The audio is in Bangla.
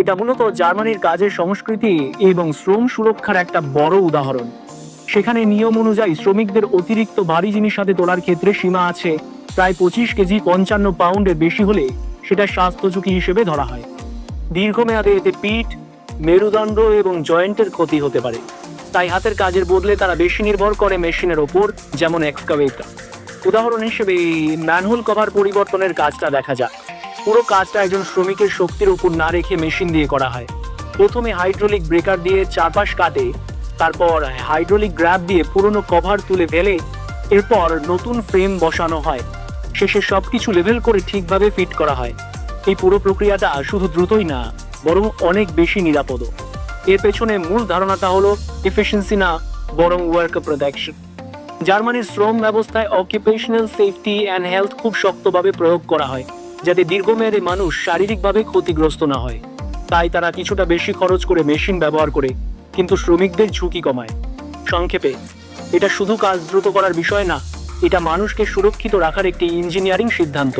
এটা মূলত জার্মানির কাজের সংস্কৃতি এবং শ্রম সুরক্ষার একটা বড় উদাহরণ। সেখানে নিয়ম অনুযায়ী শ্রমিকদের অতিরিক্ত ভারী জিনিস হাতে তোলার ক্ষেত্রে সীমা আছে। প্রায় 25 কেজি 55 পাউন্ডের বেশি হলে সেটা স্বাস্থ্য ঝুঁকি হিসেবে ধরা হয়। দীর্ঘমেয়াদে এতে পিঠ, মেরুদণ্ড এবং জয়েন্টের ক্ষতি হতে পারে। তাই হাতের কাজের বদলে তারা বেশি নির্ভর করে মেশিনের ওপর, যেমন এক্সকাভেটর। উদাহরণ হিসেবে ম্যানহোল কভার পরিবর্তনের কাজটা দেখা যায়। পুরো কাজটা একজন শ্রমিকের শক্তির উপর না রেখে মেশিন দিয়ে করা হয়। প্রথমে হাইড্রোলিক ব্রেকার দিয়ে চারপাশ কাটে, তারপর হাইড্রোলিক গ্র্যাব দিয়ে পুরনো কভার তুলে ফেলে, এরপর নতুন ফ্রেম বসানো হয়। শেষে সবকিছু লেভেল করে ঠিকভাবে ফিট করা হয়। এই পুরো প্রক্রিয়াটা শুধু দ্রুতই না, বরং অনেক বেশি নিরাপদও। এর পেছনে মূল ধারণাটা হলো এফিসিয়েন্সি না, বরং ওয়ার্কার প্রোটেকশন। জার্মানির শ্রম ব্যবস্থায় অকুপেশনাল সেফটি অ্যান্ড হেলথ খুব শক্তভাবে প্রয়োগ করা হয়, যাতে দীর্ঘমেয়াদে মানুষ শারীরিকভাবে ক্ষতিগ্রস্ত না হয়। তাই তারা কিছুটা বেশি খরচ করে মেশিন ব্যবহার করে, কিন্তু শ্রমিকদের ঝুঁকি কমায়। সংক্ষেপে, এটা শুধু কাজ দ্রুত করার বিষয় না, এটা মানুষকে সুরক্ষিত রাখার একটি ইঞ্জিনিয়ারিং সিদ্ধান্ত।